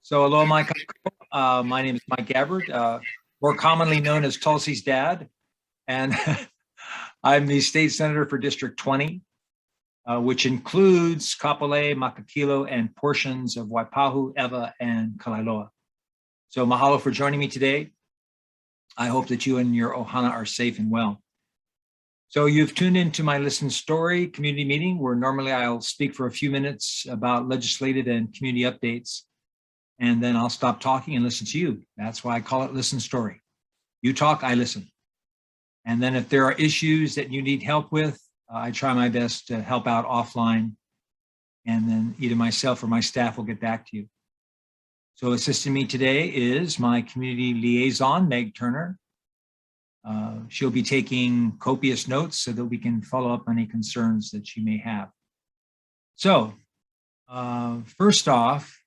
So hello, Makakilo. My name is Mike Gabbard, more commonly known as Tulsi's dad, and I'm the state senator for District 20, which includes Kapolei, Makakilo, and portions of Waipahu, Ewa, and Kalaeloa. So mahalo for joining me today. I hope that you and your ohana are safe and well. So you've tuned into my Listen Story community meeting, where normally I'll speak for a few minutes about legislative and community updates, and then I'll stop talking and listen to you. That's why I call it Listen Story. You talk, I listen. And then if there are issues that you need help with, I try my best to help out offline, and then either myself or my staff will get back to you. So assisting me today is my community liaison, Meg Turner. She'll be taking copious notes so that we can follow up on any concerns that you may have. So first off,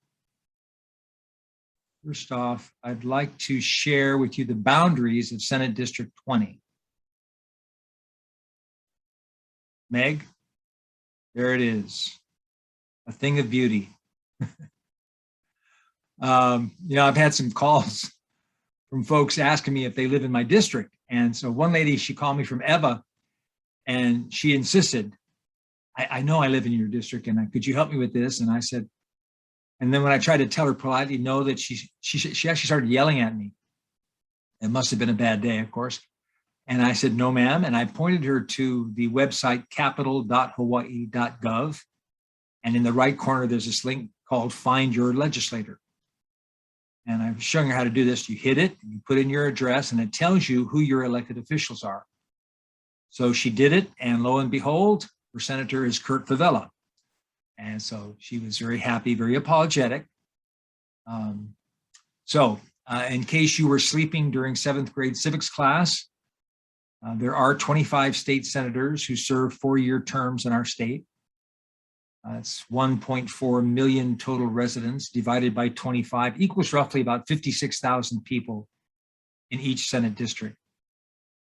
I'd like to share with you the boundaries of Senate District 20. Meg, there it is, a thing of beauty. I've had some calls from folks asking me if they live in my district. And so one lady, she called me from Ewa, and she insisted, I know I live in your district, and could you help me with this? And I said, and then when I tried to tell her politely no, that she actually started yelling at me. It must have been a bad day, of course. And I said, no, ma'am. And I pointed her to the website capital.hawaii.gov. And in the right corner, there's this link called Find Your Legislator. And I'm showing her how to do this. You hit it, you put in your address, and it tells you who your elected officials are. So she did it, and lo and behold, her senator is Kurt Favela. And so she was very happy, very apologetic. In case you were sleeping during 7th grade civics class, there are 25 state senators who serve 4-year terms in our state. It's 1.4 million total residents divided by 25 equals roughly about 56,000 people in each Senate district.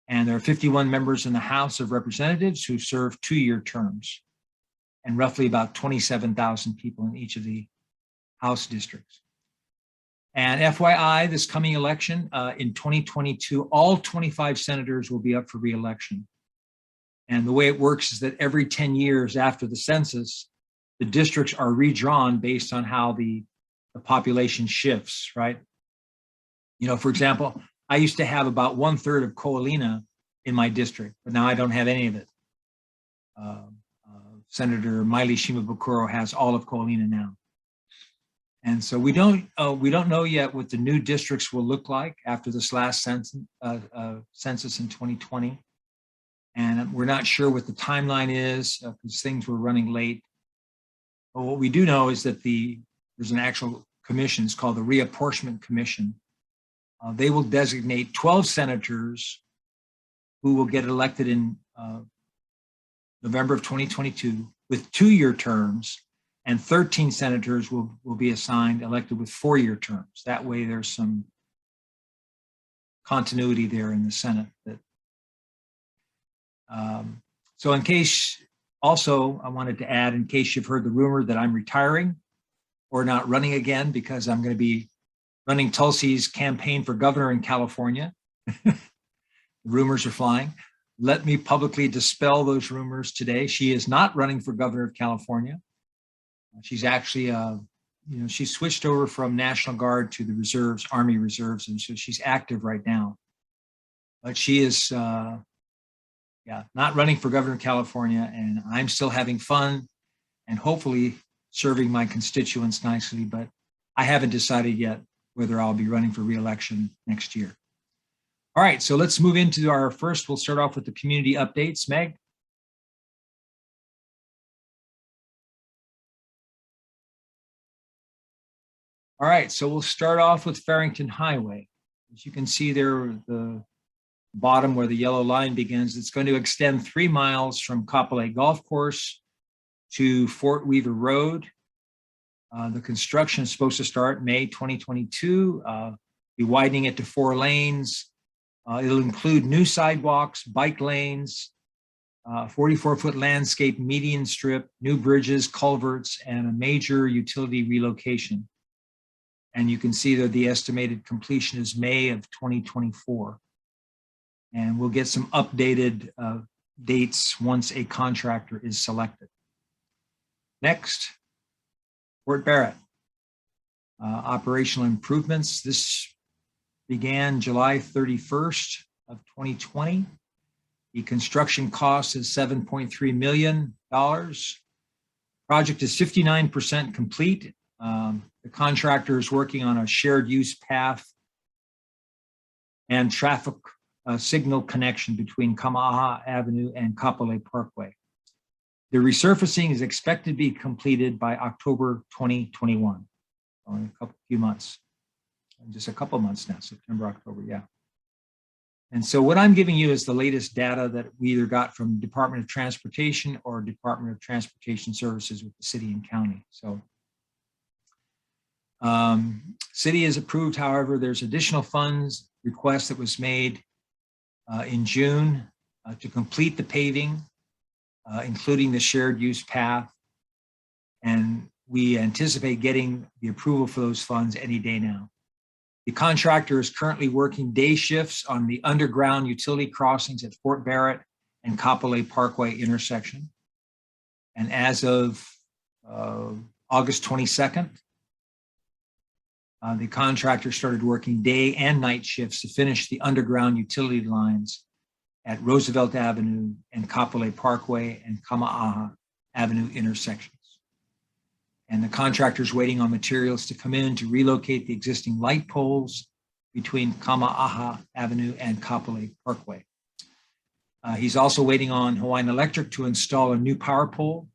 And there are 51 members in the House of Representatives who serve 2-year terms, and roughly about 27,000 people in each of the House districts. And FYI, this coming election in 2022, all 25 senators will be up for re-election. And the way it works is that every 10 years after the census, the districts are redrawn based on how the population shifts, right? For example, I used to have about 1/3 of Ko'olina in my district, but now I don't have any of it. Senator Miley Shimabukuro has all of Ko'olina now. And so we don't know yet what the new districts will look like after this last census in 2020. And we're not sure what the timeline is because things were running late. But what we do know is that there's an actual commission. It's called the Reapportionment Commission. They will designate 12 senators who will get elected in November of 2022 with 2-year terms, and 13 senators will be elected with 4-year terms. That way there's some continuity there in the Senate. So in case, also I wanted to add, in case you've heard the rumor that I'm retiring or not running again, because I'm going to be running Tulsi's campaign for governor in California. Rumors are flying. Let me publicly dispel those rumors today. She is not running for governor of California. She's actually, she switched over from National Guard to the reserves, Army Reserves, and so she's active right now. But she is, not running for governor of California, and I'm still having fun and hopefully serving my constituents nicely, but I haven't decided yet whether I'll be running for re-election next year. All right, so let's move into our first. We'll start off with the community updates. Meg? All right, so we'll start off with Farrington Highway. As you can see there, the bottom where the yellow line begins, it's going to extend 3 miles from Kapolei Golf Course to Fort Weaver Road. The construction is supposed to start May 2022, be widening it to 4 lanes. It'll include new sidewalks, bike lanes, 44-foot landscape median strip, new bridges, culverts, and a major utility relocation. And you can see that the estimated completion is May of 2024. And we'll get some updated dates once a contractor is selected. Next, Fort Barrett. Operational improvements. This began July 31st of 2020. The construction cost is $7.3 million. Project is 59% complete. The contractor is working on a shared use path and traffic signal connection between Kamehameha Avenue and Kapolei Parkway. The resurfacing is expected to be completed by October 2021, in a few months, just a couple months now, September, October, yeah. And so what I'm giving you is the latest data that we either got from Department of Transportation or Department of Transportation Services with the city and county. So city is approved. However, there's additional funds request that was made in June to complete the paving, including the shared use path. And we anticipate getting the approval for those funds any day now. The contractor is currently working day shifts on the underground utility crossings at Fort Barrett and Kapolei Parkway intersection. And as of August 22nd, the contractor started working day and night shifts to finish the underground utility lines at Roosevelt Avenue and Kapolei Parkway and Kamehameha Avenue intersections. And the contractor is waiting on materials to come in to relocate the existing light poles between Kamehameha Avenue and Kapolei Parkway. He's also waiting on Hawaiian Electric to install a new power pole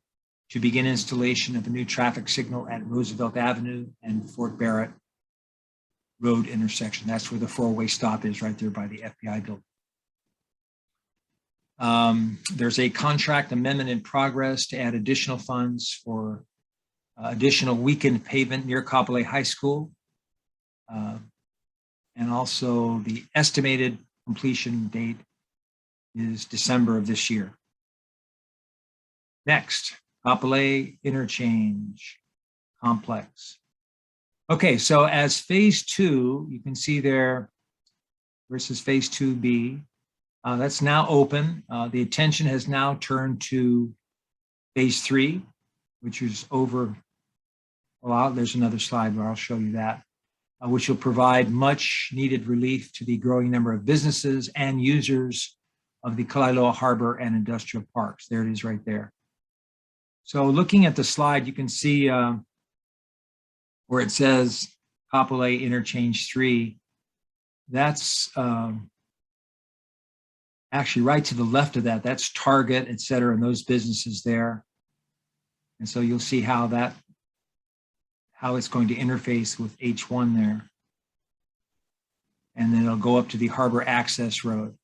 to begin installation of a new traffic signal at Roosevelt Avenue and Fort Barrett Road intersection. That's where the four-way stop is, right there by the FBI building. There's a contract amendment in progress to add additional funds for additional weekend pavement near Kapolei High School. And also the estimated completion date is December of this year. Next, Kapolei Interchange Complex. Okay, so as phase 2, you can see there versus phase 2B, that's now open. The attention has now turned to phase 3, which is over. Well, there's another slide where I'll show you that, which will provide much needed relief to the growing number of businesses and users of the Kalaeloa Harbor and industrial parks. There it is right there. So looking at the slide, you can see where it says Kapolei Interchange 3. That's actually right to the left of that. That's Target, et cetera, and those businesses there. And so you'll see how it's going to interface with H1 there. And then it'll go up to the Harbor Access Road.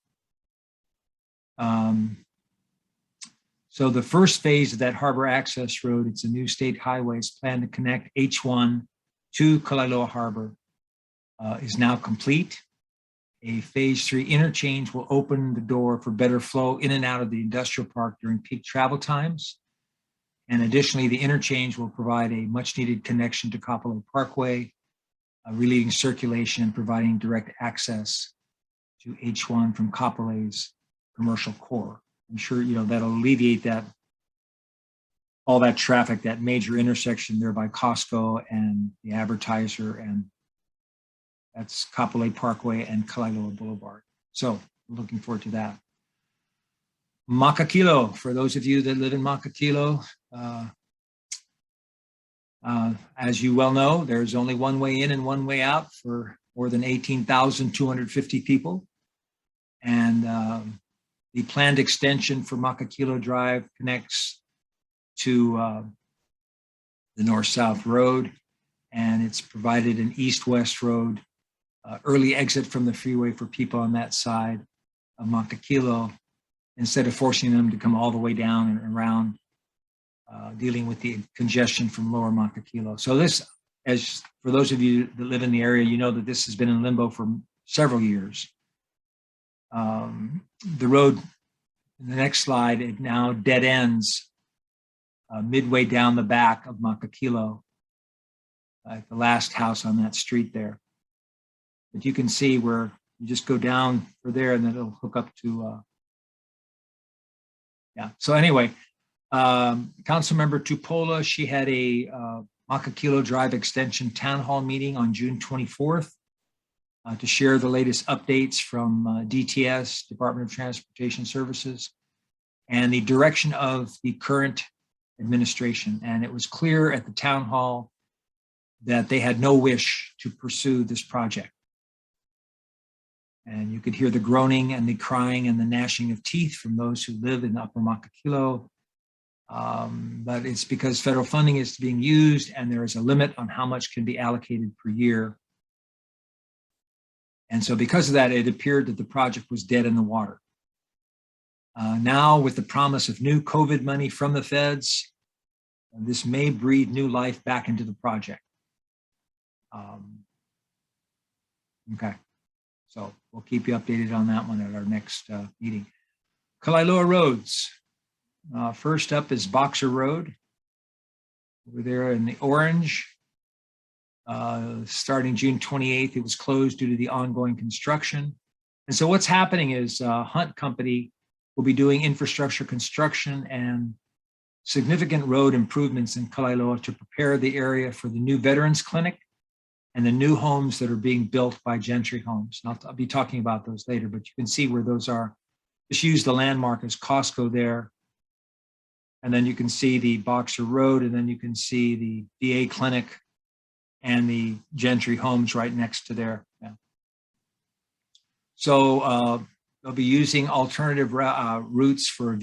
So the first phase of that Harbor Access Road, it's a new state highway, it's planned to connect H1 to Kalaeloa Harbor, is now complete. A phase 3 interchange will open the door for better flow in and out of the industrial park during peak travel times. And additionally, the interchange will provide a much needed connection to Kapolei Parkway, relieving circulation and providing direct access to H1 from Kapolei's commercial core. I'm sure that'll alleviate all that traffic, that major intersection there by Costco and the Advertiser, and that's Kapolei Parkway and Kalaeloa Boulevard. So I'm looking forward to that. Makakilo, for those of you that live in Makakilo, as you well know, there's only one way in and one way out for more than 18,250 people. And the planned extension for Makakilo Drive connects to the north-south road, and it's provided an east-west road, early exit from the freeway for people on that side of Makakilo, instead of forcing them to come all the way down and around, dealing with the congestion from lower Makakilo. So this, as for those of you that live in the area, you know that this has been in limbo for several years. The road, in the next slide, it now dead ends midway down the back of Makakilo like the last house on that street there. But you can see where you just go down for there and then it'll hook up to, yeah. So anyway, Councilmember Tupola, she had a Makakilo Drive Extension Town Hall meeting on June 24th to share the latest updates from DTS, Department of Transportation Services, and the direction of the current administration. And it was clear at the town hall that they had no wish to pursue this project. And you could hear the groaning and the crying and the gnashing of teeth from those who live in Upper Makakilo. But it's because federal funding is being used and there is a limit on how much can be allocated per year. And so because of that, it appeared that the project was dead in the water. Now with the promise of new COVID money from the feds, this may breathe new life back into the project. Okay, so we'll keep you updated on that one at our next meeting. Kalaeloa roads. First up is Boxer Road. Over there in the orange. Starting June 28th, it was closed due to the ongoing construction. And so what's happening is Hunt Company will be doing infrastructure construction and significant road improvements in Kalaeloa to prepare the area for the new Veterans Clinic and the new homes that are being built by Gentry Homes. And I'll be talking about those later, but you can see where those are. Just use the landmark as Costco there. And then you can see the Boxer Road, and then you can see the VA clinic and the Gentry Homes right next to there. Yeah. So they'll be using alternative routes for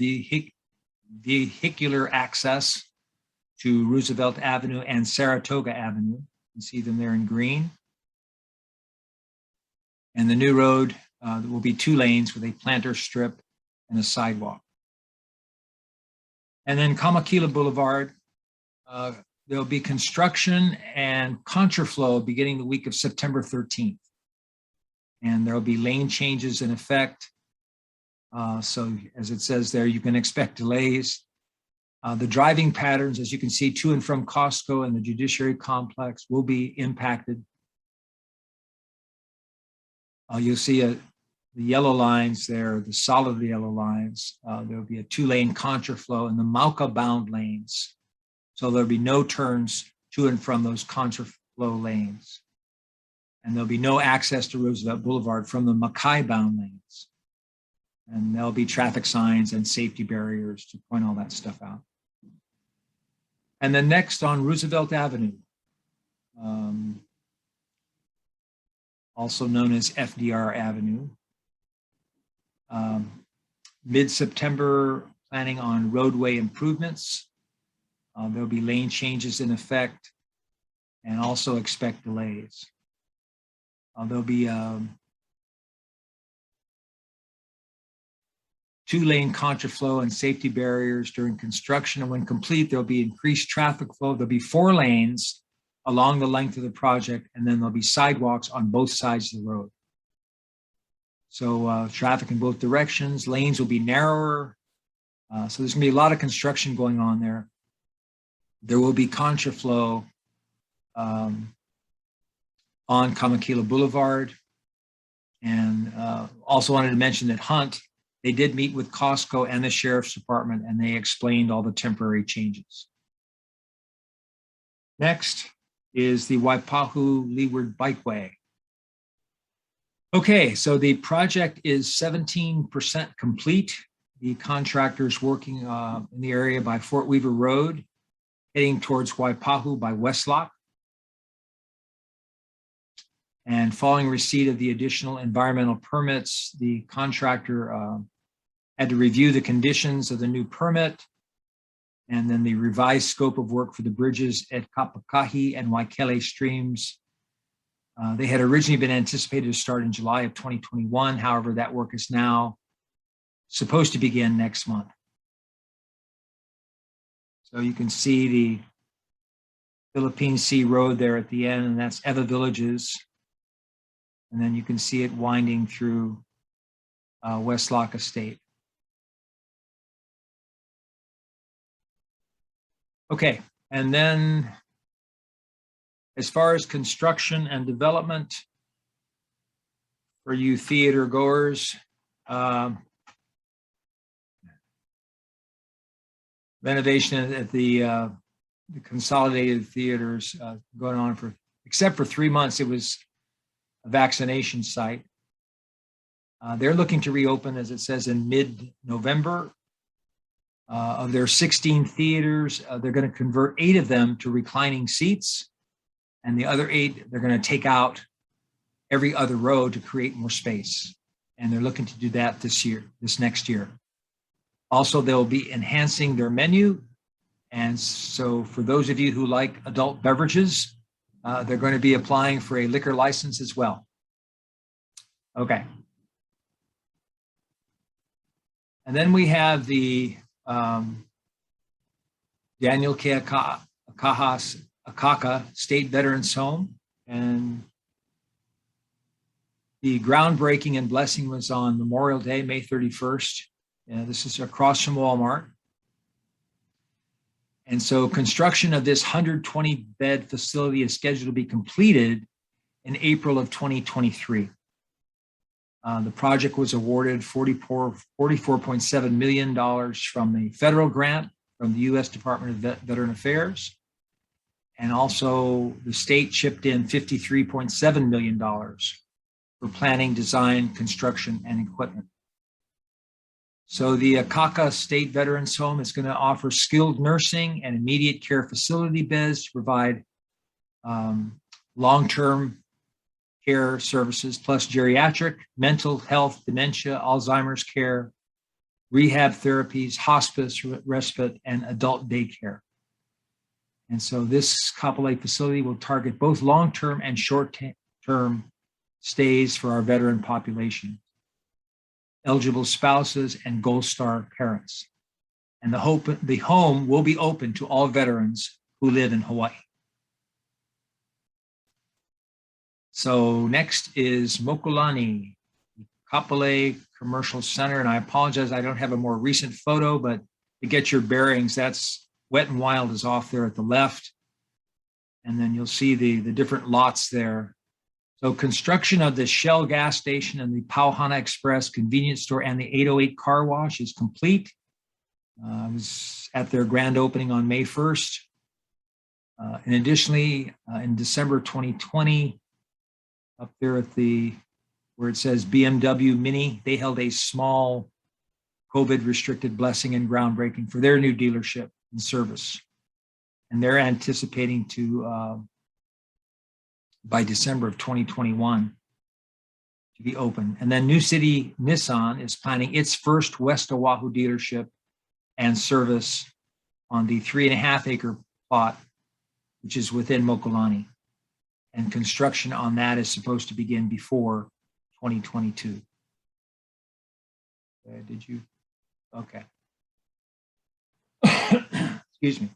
vehicular access to Roosevelt Avenue and Saratoga Avenue. You can see them there in green. And the new road will be 2 lanes with a planter strip and a sidewalk. And then Kamehameha Boulevard, there'll be construction and contraflow beginning the week of September 13th. And there'll be lane changes in effect. So as it says there, you can expect delays. The driving patterns, as you can see, to and from Costco and the Judiciary Complex will be impacted. You'll see the yellow lines there, the solid yellow lines. There'll be a 2-lane contraflow in the Mauka bound lanes. So there'll be no turns to and from those contraflow lanes. And there'll be no access to Roosevelt Boulevard from the Makai bound lanes. And there'll be traffic signs and safety barriers to point all that stuff out. And then next on Roosevelt Avenue, also known as FDR Avenue. Mid-September, planning on roadway improvements. There'll be lane changes in effect and also expect delays. There'll be 2-lane contraflow and safety barriers during construction. And when complete, there'll be increased traffic flow. There'll be 4 lanes along the length of the project, and then there'll be sidewalks on both sides of the road. So traffic in both directions, lanes will be narrower. So there's gonna be a lot of construction going on there. There will be contraflow on Kamehameha Boulevard. And also wanted to mention that Hunt, they did meet with Costco and the Sheriff's Department, and they explained all the temporary changes. Next is the Waipahu Leeward Bikeway. Okay, so the project is 17% complete. The contractor's working in the area by Fort Weaver Road, heading towards Waipahu by Westlock. And following receipt of the additional environmental permits, the contractor had to review the conditions of the new permit and then the revised scope of work for the bridges at Kapolei and Waikele streams. They had originally been anticipated to start in July of 2021. However, that work is now supposed to begin next month. So you can see the Philippine Sea Road there at the end, and that's Eva Villages. And then you can see it winding through Westlock Estate. Okay, and then As far as construction and development, for you theater goers, renovation at the Consolidated Theaters going on for, except for 3 months, it was a vaccination site. They're looking to reopen, as it says, in mid-November. Of their 16 theaters, they're going to convert 8 of them to reclining seats, and the other 8, they're going to take out every other row to create more space. And they're looking to do that this next year. Also, they'll be enhancing their menu. And so for those of you who like adult beverages, they're going to be applying for a liquor license as well. Okay. And then we have the Daniel K. Akaka State Veterans Home. And the groundbreaking and blessing was on Memorial Day, May 31st. This is across from Walmart. And so construction of this 120-bed facility is scheduled to be completed in April of 2023. The project was awarded $44.7 million from the federal grant from the U.S. Department of Veteran Affairs. And also the state chipped in $53.7 million for planning, design, construction, and equipment. So the Akaka State Veterans Home is going to offer skilled nursing and immediate care facility beds to provide long-term care services, plus geriatric, mental health, dementia, Alzheimer's care, rehab therapies, hospice, respite, and adult daycare. And so this Kapolei facility will target both long-term and short-term stays for our veteran population, eligible spouses, and Gold Star parents. And the home will be open to all veterans who live in Hawaii. So next is Mokilani, Kapolei Commercial Center. And I apologize, I don't have a more recent photo, but to get your bearings, that's Wet and Wild is off there at the left. And then you'll see the different lots there. So construction of the Shell gas station and the Pauhana Express convenience store and the 808 car wash is complete. I was at their grand opening on May 1st. And additionally, in December 2020, up there at where it says BMW Mini, they held a small COVID restricted blessing and groundbreaking for their new dealership and service. And they're anticipating to, by December of 2021, to be open. And then New City Nissan is planning its first West Oahu dealership and service on the 3.5-acre plot, which is within Mokilani. And construction on that is supposed to begin before 2022. Did you? Okay. Excuse me.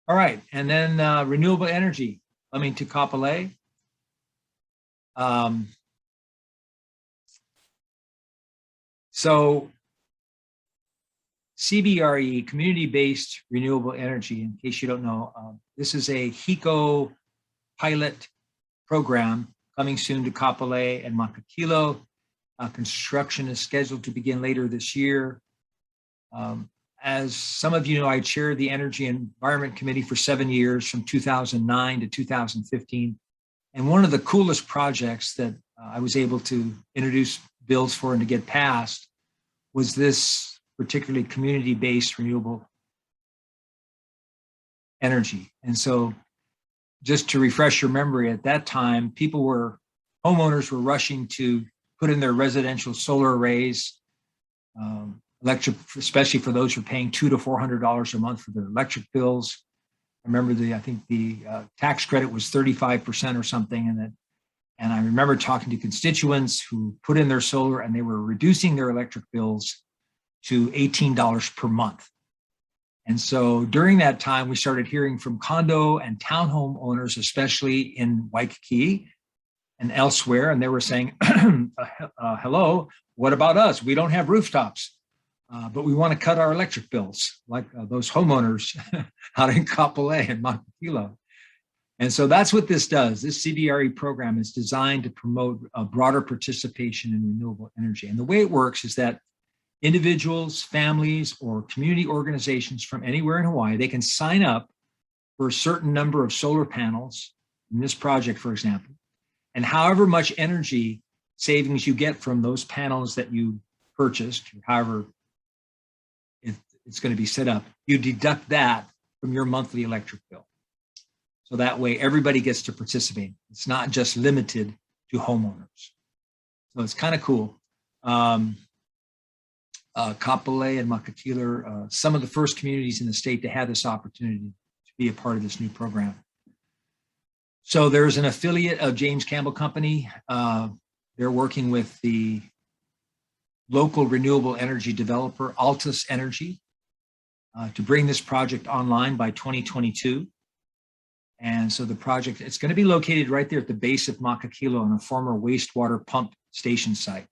All right, and then renewable energy coming to Kapolei. So CBRE, community-based renewable energy, in case you don't know, this is a HECO pilot program coming soon to Kapolei and Makakilo. Construction is scheduled to begin later this year. As some of you know, I chaired the Energy and Environment Committee for 7 years, from 2009 to 2015. And one of the coolest projects that I was able to introduce bills for and to get passed was this particularly community-based renewable energy. And so just to refresh your memory, at that time, homeowners were rushing to put in their residential solar arrays, electric, especially for those who are paying $200 to $400 a month for their electric bills. I remember I think the tax credit was 35% or something, and I remember talking to constituents who put in their solar and they were reducing their electric bills to $18 per month. And so during that time, we started hearing from condo and townhome owners, especially in Waikiki and elsewhere, and they were saying, hello, what about us? We don't have rooftops, but we want to cut our electric bills, like those homeowners out in Kapolei and Makakilo. And so that's what this does. This CBRE program is designed to promote a broader participation in renewable energy. And the way it works is that individuals, families, or community organizations from anywhere in Hawaii, they can sign up for a certain number of solar panels in this project, for example, and however much energy savings you get from those panels that you purchased, however it's going to be set up, you deduct that from your monthly electric bill. So that way everybody gets to participate. It's not just limited to homeowners. So it's kind of cool. Kapolei and Makakilo are some of the first communities in the state to have this opportunity to be a part of this new program. So there's an affiliate of James Campbell Company. They're working with the local renewable energy developer, Altus Energy, to bring this project online by 2022. And so the project, it's going to be located right there at the base of Makakilo on a former wastewater pump station site.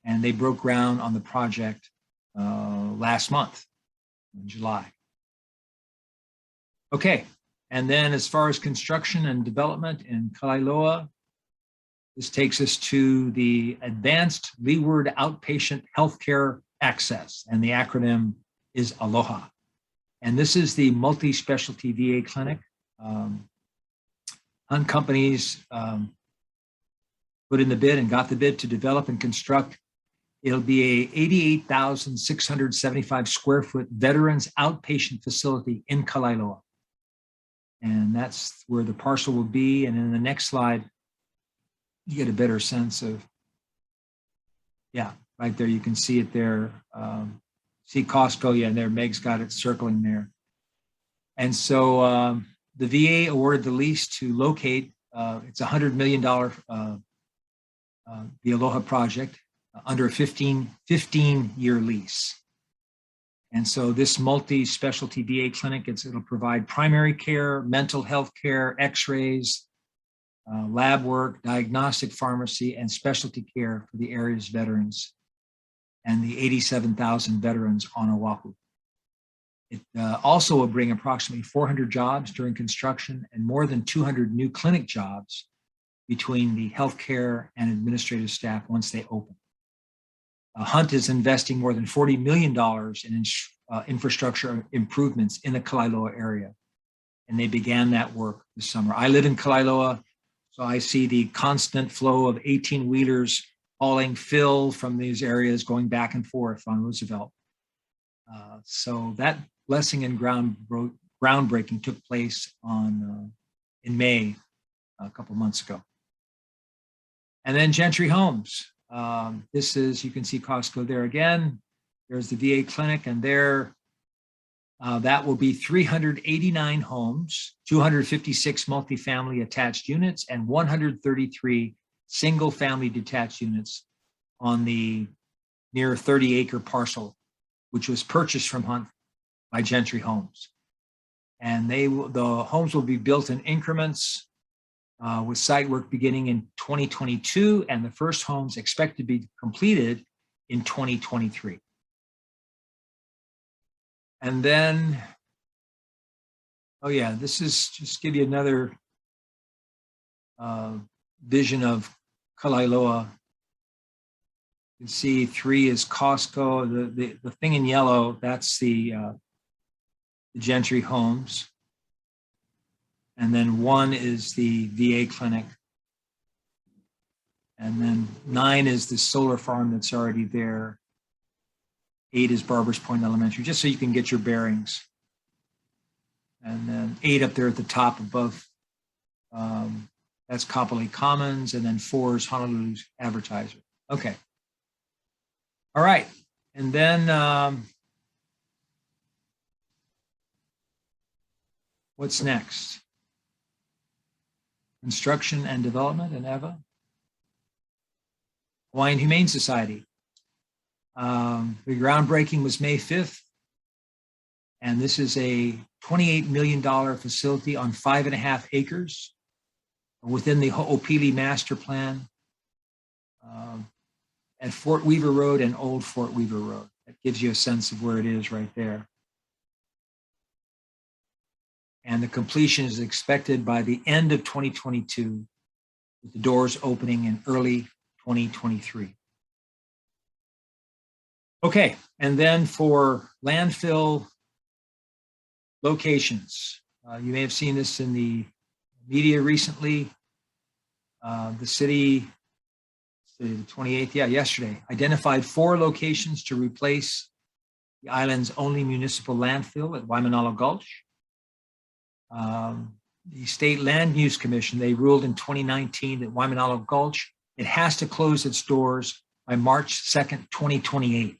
And they broke ground on the project last month, in July. Okay, and then as far as construction and development in Kalaeloa, this takes us to the Advanced Leeward Outpatient Healthcare Access, and the acronym is ALOHA. And this is the multi-specialty VA clinic. Hunt companies put in the bid and got the bid to develop and construct. It'll be a 88,675 square foot veterans outpatient facility in Kalaeloa. And that's where the parcel will be. And in the next slide, you get a better sense of, yeah, right there, you can see it there. See Costco, yeah, there, Meg's got it circling there. And so the VA awarded the lease to locate, it's a $100 million, the Aloha project, under a 15-year lease. And so this multi-specialty VA clinic, it'll provide primary care, mental health care, x-rays, lab work, diagnostic pharmacy, and specialty care for the area's veterans and the 87,000 veterans on Oahu. It also will bring approximately 400 jobs during construction and more than 200 new clinic jobs between the healthcare and administrative staff once they open. Hunt is investing more than $40 million in infrastructure improvements in the Kalaeloa area, and they began that work this summer. I live in Kalaeloa, so I see the constant flow of 18-wheelers hauling fill from these areas going back and forth on Roosevelt. So that blessing and groundbreaking took place in May, a couple months ago. And then Gentry Homes. This is, you can see Costco there again. There's the VA clinic, and there, that will be 389 homes, 256 multifamily attached units, and 133 single family detached units on the near 30-acre parcel, which was purchased from Hunt by Gentry Homes. And the homes will be built in increments with site work beginning in 2022, and the first homes expect to be completed in 2023. And then, oh yeah, this is just give you another vision of Kalaeloa. You can see 3 is Costco. The thing in yellow, that's the Gentry Homes. And then 1 is the VA clinic. And then 9 is the solar farm that's already there. 8 is Barbers Point Elementary, just so you can get your bearings. And then 8 up there at the top above, that's Kapolei Commons, and then 4 is Honolulu's Advertiser. Okay. All right. And then what's next? Construction and development in Eva. Hawaiian Humane Society. The groundbreaking was May 5th. And this is a $28 million facility on 5.5 acres within the Ho'opili Master Plan at Fort Weaver Road and Old Fort Weaver Road. That gives you a sense of where it is right there. and the completion is expected by the end of 2022, with the doors opening in early 2023. Okay, and then for landfill locations, you may have seen this in the media recently. The city, the 28th, yesterday, identified 4 locations to replace the island's only municipal landfill at Waimanalo Gulch. The State Land Use Commission, they ruled in 2019 that Waimanalo Gulch, it has to close its doors by March 2nd, 2028.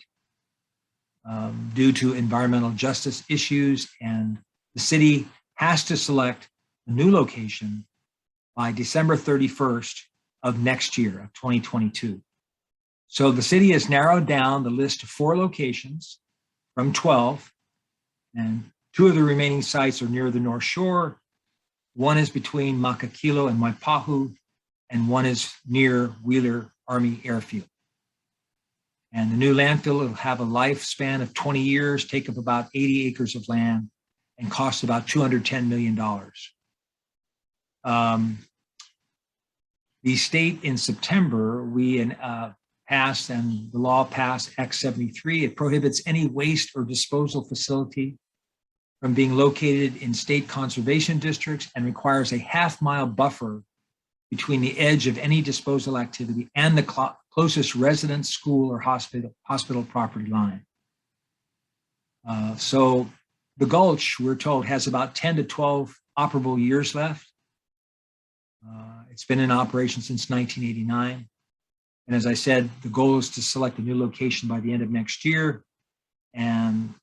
Due to environmental justice issues, and the city has to select a new location by December 31st of next year, of 2022. So the city has narrowed down the list to 4 locations from 12, and 2 of the remaining sites are near the North Shore. 1 is between Makakilo and Waipahu, and 1 is near Wheeler Army Airfield. And the new landfill will have a lifespan of 20 years, take up about 80 acres of land, and cost about $210 million. The state in September, we passed, and the law passed Act 73. It prohibits any waste or disposal facility from being located in state conservation districts and requires a half-mile buffer between the edge of any disposal activity and the closest residence, school, or hospital property line. So the Gulch, we're told, has about 10 to 12 operable years left. It's been in operation since 1989. And as I said, the goal is to select a new location by the end of next year and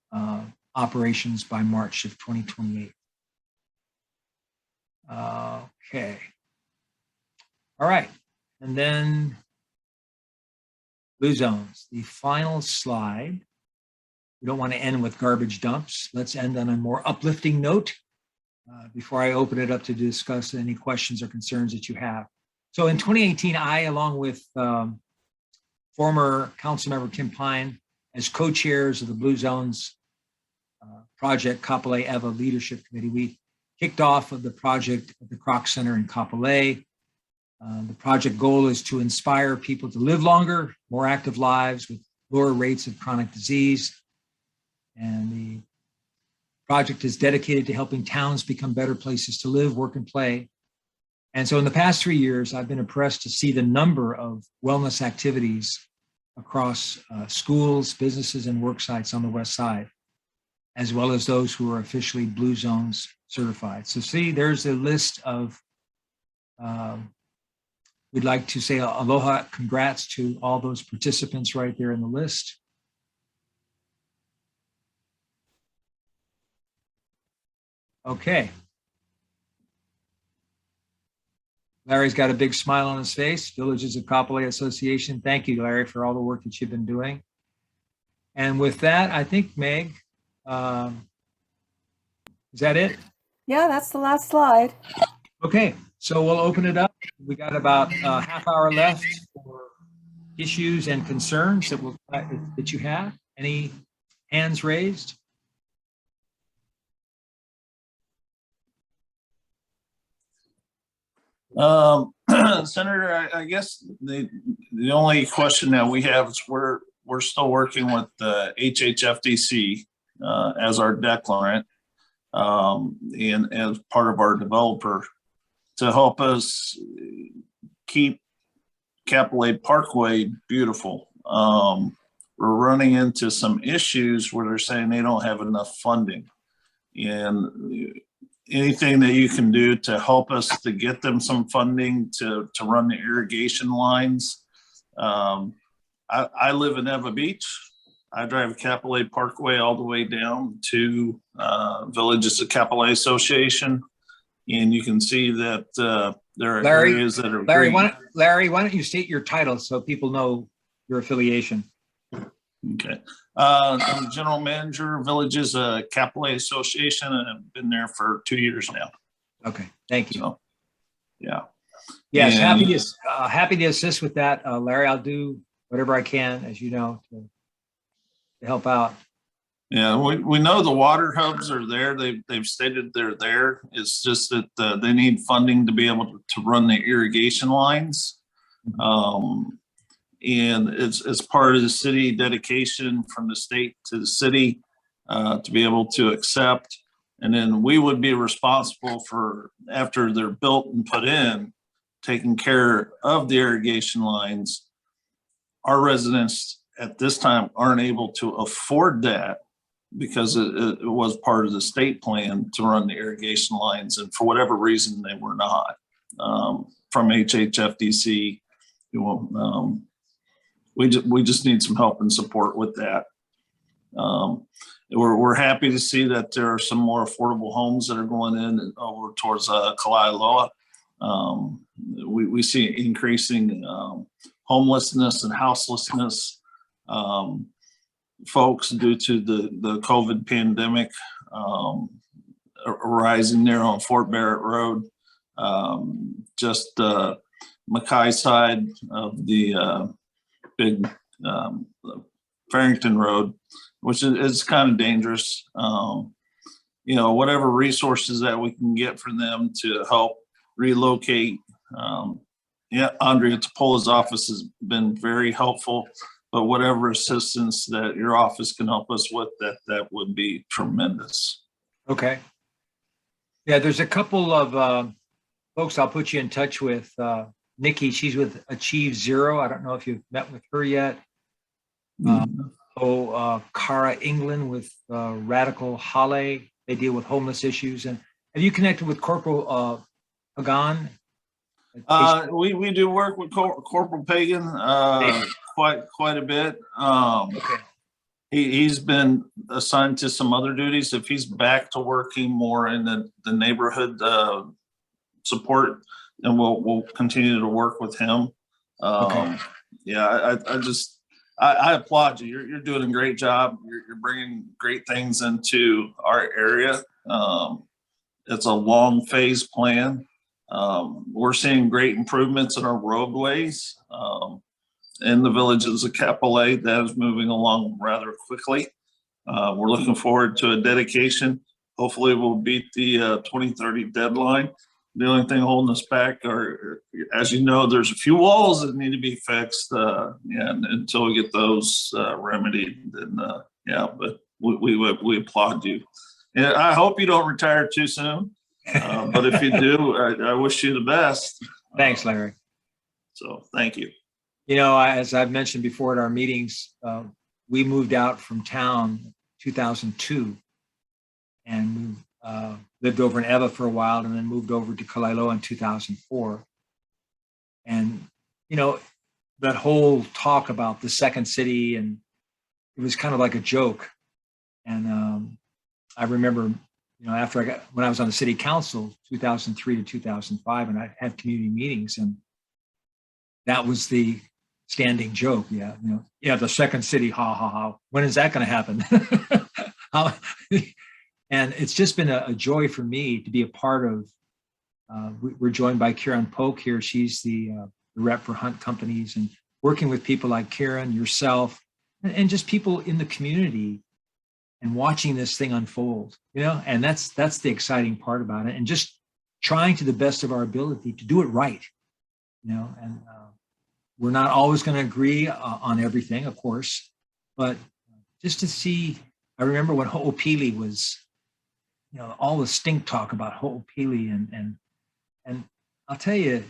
operations by March of 2028. Okay. All right. And then blue zones, the final slide. We don't want to end with garbage dumps. Let's end on a more uplifting note before I open it up to discuss any questions or concerns that you have. So in 2018, I, along with former Councilmember Tim Pine, as co-chairs of the Blue Zones Project Kapolei Eva Leadership Committee, we kicked off of the project at the Kroc Center in Kapolei. The project goal is to inspire people to live longer, more active lives with lower rates of chronic disease. And the project is dedicated to helping towns become better places to live, work, and play. And so in the past 3 years, I've been impressed to see the number of wellness activities across schools, businesses, and work sites on the West Side, as well as those who are officially Blue Zones certified. So see, there's a list of, we'd like to say aloha, congrats to all those participants right there in the list. Okay. Larry's got a big smile on his face. Villages of Kapolei Association. Thank you, Larry, for all the work that you've been doing. And with that, I think, Meg, is that it? Yeah, that's the last slide. Okay, so we'll open it up. We got about a half hour left for issues and concerns that you have. Any hands raised? Senator, I guess the only question that we have is we're still working with the HHFDC as our declarant and as part of our developer to help us keep Kapolei Parkway beautiful. We're running into some issues where they're saying they don't have enough funding, and anything that you can do to help us to get them some funding to run the irrigation lines. I live in Eva Beach. I drive Kapolei Parkway all the way down to Villages of Kapolei Association, and you can see that there are areas that are Larry, why don't you state your title so people know your affiliation? Okay. I'm general manager, Villages Kapolei Association, and I've been there for 2 years now. Okay, thank you. So, yeah. Yes, happy to assist with that, Larry. I'll do whatever I can, as you know, to help out. Yeah, we know the water hubs are there. They've stated they're there. It's just that they need funding to be able to run the irrigation lines. And it's part of the city dedication from the state to the city to be able to accept. And then we would be responsible for, after they're built and put in, taking care of the irrigation lines. Our residents at this time aren't able to afford that because it was part of the state plan to run the irrigation lines. And for whatever reason, they were not. From HHFDC, we just need some help and support with that. We're happy to see that there are some more affordable homes that are going in over towards Kalaeloa. We see increasing homelessness and houselessness folks due to the COVID pandemic arising there on Fort Barrett Road, just Makai side of the big Farrington Road, which is kind of dangerous. Whatever resources that we can get for them to help relocate. Andrea Topola's office has been very helpful, but whatever assistance that your office can help us with, that would be tremendous. Okay. Yeah, there's a couple of folks I'll put you in touch with. Nikki, she's with Achieve Zero. I don't know if you've met with her yet. Cara England with Radical Hale. They deal with homeless issues. And have you connected with Corporal Pagan? We do work with Corporal Pagan quite a bit. Okay. He's been assigned to some other duties. If he's back to working more in the neighborhood support, then we'll continue to work with him. Okay. Yeah, I applaud you. You're doing a great job. You're bringing great things into our area. It's a long phase plan. We're seeing great improvements in our roadways in the villages of Kapolei. That is moving along rather quickly. We're looking forward to a dedication. Hopefully we'll beat the 2030 deadline. The only thing holding us back are, as you know, there's a few walls that need to be fixed. And until we get those remedied, then but we applaud you. And I hope you don't retire too soon. But if you do, I wish you the best. Thanks, Larry. So thank you. As I've mentioned before at our meetings, we moved out from town in 2002 and we lived over in Eva for a while and then moved over to Kalaeloa in 2004. And, that whole talk about the second city, and it was kind of like a joke. And I remember, when I was on the city council, 2003 to 2005, and I had community meetings, and that was the standing joke. Yeah, the second city, ha ha ha. When is that going to happen? And it's just been a joy for me to be a part of. We're joined by Kieran Polk here. She's the rep for Hunt Companies, and working with people like Kieran, yourself, and just people in the community, and watching this thing unfold. And that's the exciting part about it, and just trying to the best of our ability to do it right. And we're not always going to agree on everything, of course, but just to see. I remember when Ho'opili was, all the stink talk about Ho'opili, and I'll tell you,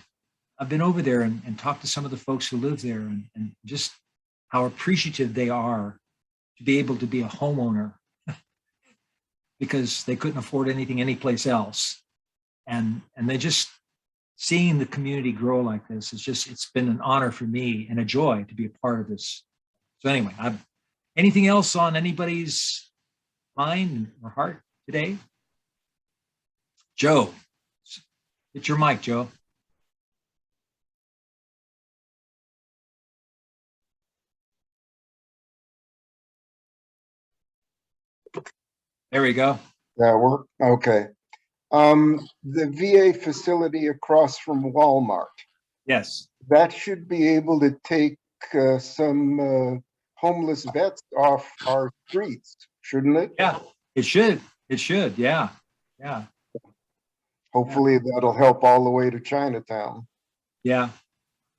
I've been over there and talked to some of the folks who live there, and just how appreciative they are to be able to be a homeowner because they couldn't afford anything anyplace else. And they just, seeing the community grow like this, it's been an honor for me and a joy to be a part of this. So anyway, anything else on anybody's mind or heart today? Joe, hit your mic, Joe. There we go. That work? Okay. The VA facility across from Walmart, Yes. that should be able to take some homeless vets off our streets, shouldn't it? Yeah, it should. It should. Yeah. Yeah. Hopefully that'll help all the way to Chinatown. Yeah.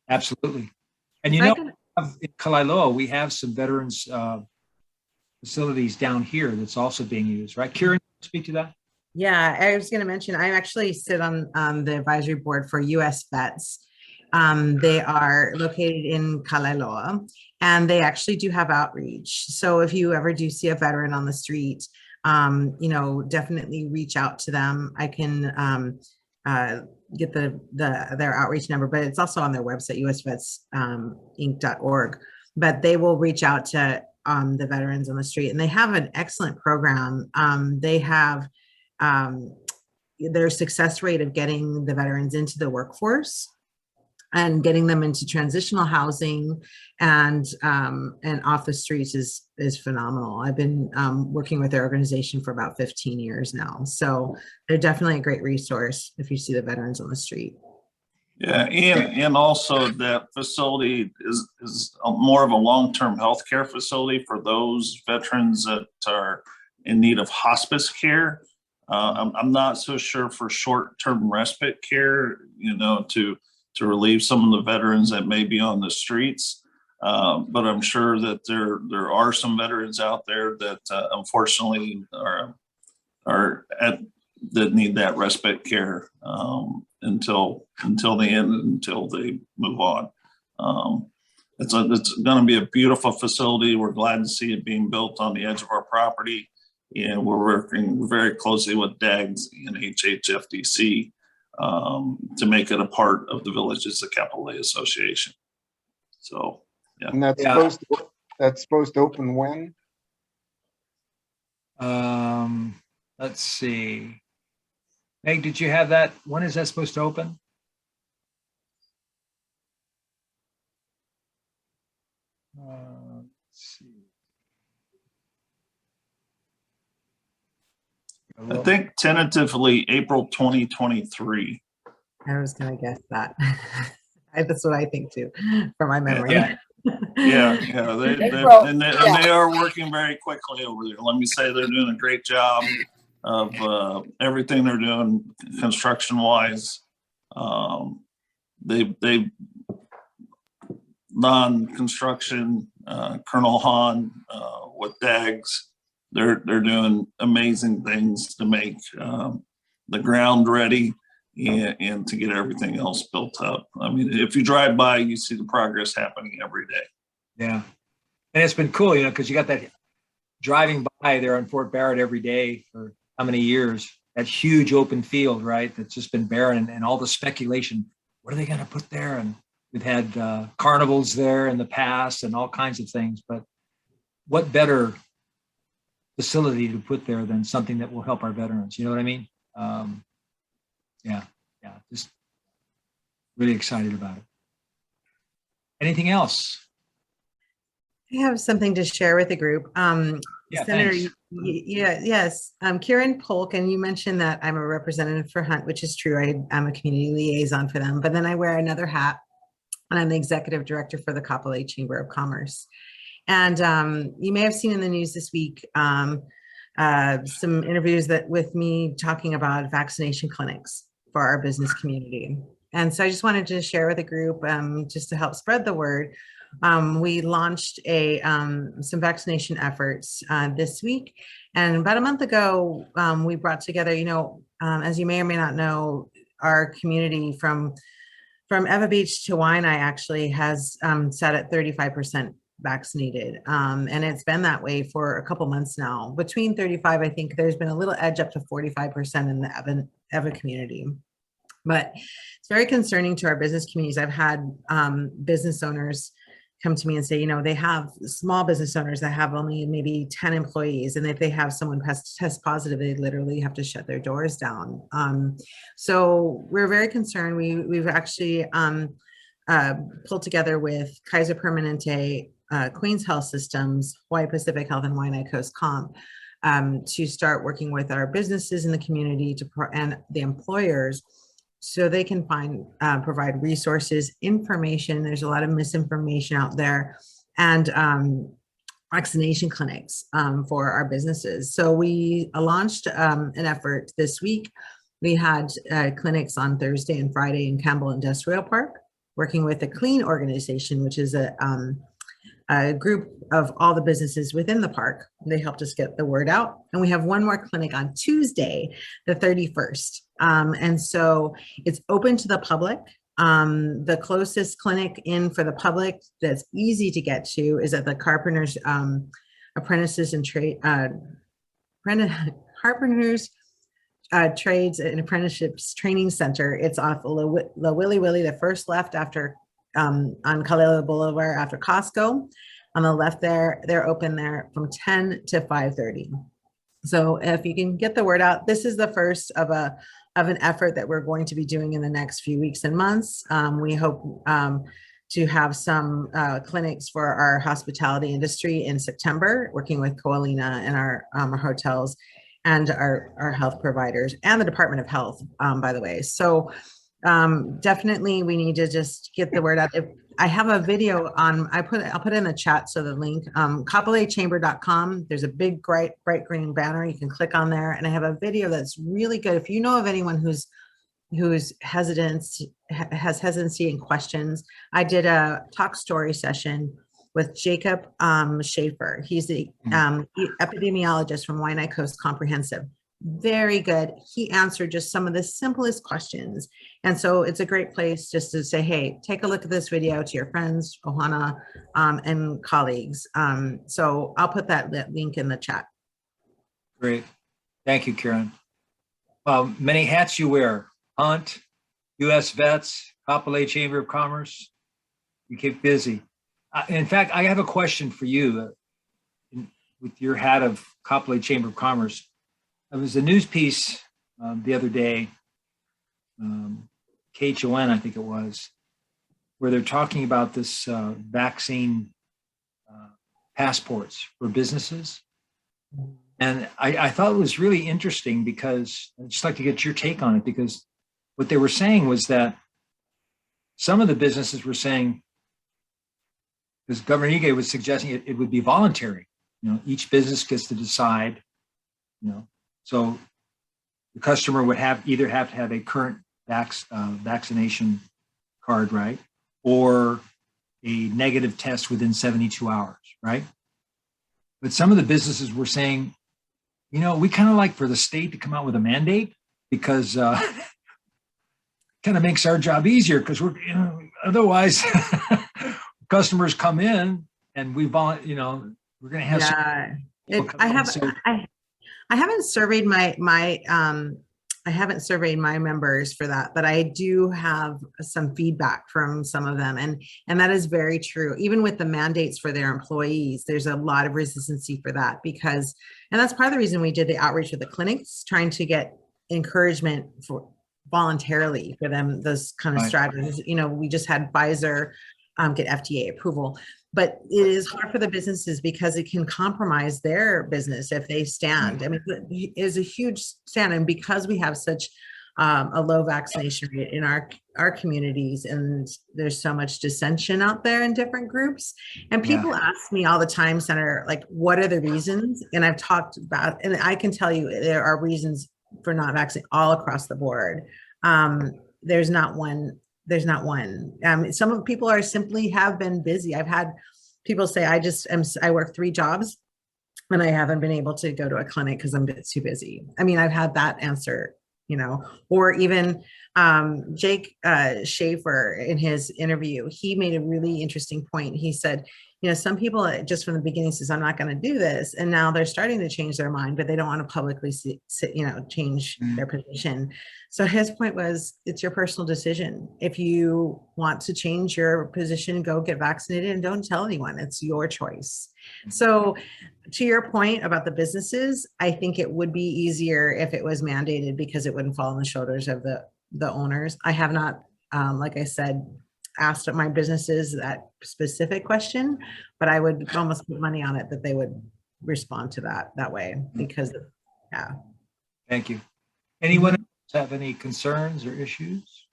Absolutely. And you I know, can- in Kalaeloa, we have some veterans facilities down here that's also being used, right? Kieran, speak to that. Yeah, I was going to mention, I actually sit on the advisory board for US Vets. They are located in Kalaeloa, and they actually do have outreach. So if you ever do see a veteran on the street, definitely reach out to them. I can get their outreach number, but it's also on their website, usvetsinc.org. But they will reach out to the veterans on the street, and they have an excellent program. They have their success rate of getting the veterans into the workforce and getting them into transitional housing and off the streets is phenomenal. I've been working with their organization for about 15 years now. So they're definitely a great resource if you see the veterans on the street. Yeah, and also that facility is more of a long-term healthcare facility for those veterans that are in need of hospice care. I'm not so sure for short-term respite care, to relieve some of the veterans that may be on the streets. But I'm sure that there are some veterans out there that unfortunately that need that respite care until the end, until they move on. It's going to be a beautiful facility. We're glad to see it being built on the edge of our property. And we're working very closely with DAGS and HHFDC to make it a part of the Villages of Kapolei Association. So, yeah. And that's supposed to open when? Let's see. Meg, did you have that? When is that supposed to open? Let's see. I think tentatively April 2023. I was going to guess that. That's what I think too, from my memory. Yeah. Yeah. They are working very quickly over there. Let me say they're doing a great job of everything they're doing construction wise. They non-construction, Colonel Hahn with DAGS, they're doing amazing things to make the ground ready and to get everything else built up. I mean, if you drive by, you see the progress happening every day. Yeah. And it's been cool, because you got that driving by there on Fort Barrett every day for how many years, that huge open field, right? That's just been barren and all the speculation. What are they going to put there? And we've had carnivals there in the past and all kinds of things, but what better facility to put there than something that will help our veterans? You know what I mean? Yeah, just really excited about it. Anything else? I have something to share with the group. Yeah, Senator, thanks. yes. Kieran Polk, and you mentioned that I'm a representative for Hunt, which is true. I'm a community liaison for them, but then I wear another hat, and I'm the executive director for the Kapolei Chamber of Commerce. And you may have seen in the news this week some interviews with me talking about vaccination clinics for our business community. And so I just wanted to share with the group, just to help spread the word. We launched some vaccination efforts this week. And about a month ago, we brought together, as you may or may not know, our community from Eva Beach to Waipahu actually has set at 35% vaccinated. And it's been that way for a couple months now. Between 35, I think there's been a little edge up to 45% in the Eva community. But it's very concerning to our business communities. I've had business owners come to me and say, they have small business owners that have only maybe 10 employees. And if they have someone test positive, they literally have to shut their doors down. So we're very concerned. We've actually pulled together with Kaiser Permanente, Queens Health Systems, Hawaii Pacific Health, and Waianae Coast Comp to start working with our businesses in the community and the employers, so they can provide resources, information. There's a lot of misinformation out there, and vaccination clinics for our businesses. So we launched an effort this week. We had clinics on Thursday and Friday in Campbell Industrial Park, working with the Clean organization, which is a group of all the businesses within the park. They helped us get the word out. And we have one more clinic on Tuesday, the 31st. And so it's open to the public. The closest clinic in for the public that's easy to get to is at the Carpenters Apprentices and Carpenters Trades and Apprenticeships Training Center. It's off La Willy Willy, the first left after on Kalaeloa Boulevard after Costco. On the left there, they're open there from 10 to 5:30. So if you can get the word out, this is the first of an effort that we're going to be doing in the next few weeks and months. We hope to have some clinics for our hospitality industry in September, working with Coalina and our hotels and our health providers and the Department of Health, by the way. So definitely we need to just get the word out. If I have a video on, I'll put it in the chat. So the link, kapoleichamber.com, there's a big bright green banner. You can click on there. And I have a video that's really good. If you know of anyone who's has hesitancy and questions, I did a talk story session with Jacob Schaefer. He's the epidemiologist from Waianae Coast Comprehensive. Very good. He answered just some of the simplest questions. And so it's a great place just to say, hey, take a look at this video to your friends, Ohana, and colleagues. So I'll put that link in the chat. Great. Thank you, Karen. Many hats you wear. Hunt, U.S. Vets, Kapolei Chamber of Commerce. You keep busy. In fact, I have a question for you with your hat of Kapolei Chamber of Commerce. There was a news piece the other day, KHON, I think it was, where they're talking about this vaccine passports for businesses. And I thought it was really interesting because I'd just like to get your take on it, because what they were saying was that some of the businesses were saying, because Governor Ige was suggesting it would be voluntary. You know, each business gets to decide, you know, so the customer would either have to have a current vaccination card, right? Or a negative test within 72 hours, right? But some of the businesses were saying, you know, we kind of like for the state to come out with a mandate, because kind of makes our job easier, because we're, you know, otherwise customers come in and we're going to have. I haven't surveyed I haven't surveyed my members for that, but I do have some feedback from some of them. And that is very true. Even with the mandates for their employees, there's a lot of resistance for that, because, and that's part of the reason we did the outreach with the clinics, trying to get encouragement for voluntarily for them, those kind of strategies. You know, we just had Pfizer get FDA approval. But it is hard for the businesses because it can compromise their business if they stand. I mean, it is a huge stand. And because we have such a low vaccination rate in our communities, and there's so much dissension out there in different groups. And people ask me all the time, Senator, like, what are the reasons? And I've talked about, and I can tell you there are reasons for not vaccinating all across the board. There's not one. Some of the people are simply have been busy. I've had people say, I work 3 jobs and I haven't been able to go to a clinic because I'm too busy. I mean, I've had that answer, you know, or even Jake Schaefer in his interview, he made a really interesting point. He said, you know, some people just from the beginning says, I'm not going to do this. And now they're starting to change their mind, but they don't want to publicly change their position. So his point was, it's your personal decision. If you want to change your position, go get vaccinated and don't tell anyone. It's your choice. So to your point about the businesses, I think it would be easier if it was mandated, because it wouldn't fall on the shoulders of the owners. I have not, like I said, asked my businesses that specific question, but I would almost put money on it that they would respond to that way, because Thank you. Anyone else have any concerns or issues?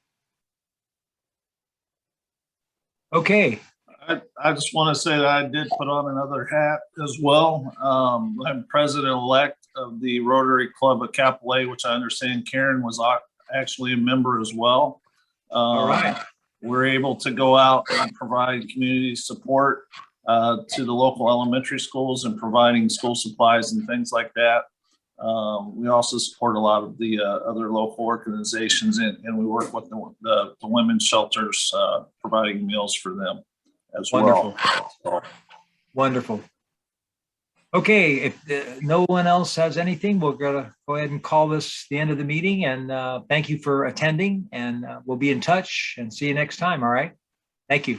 Okay. I just want to say that I did put on another hat as well. I'm president-elect of the Rotary Club of Kapolei, which I understand Karen was actually a member as well. All right. We're able to go out and provide community support to the local elementary schools and providing school supplies and things like that. We also support a lot of the other local organizations, and we work with the women's shelters, providing meals for them as Wonderful. well. Wonderful. Okay, if no one else has anything, we're gonna go ahead and call this the end of the meeting, and thank you for attending, and we'll be in touch and see you next time. All right. Thank you.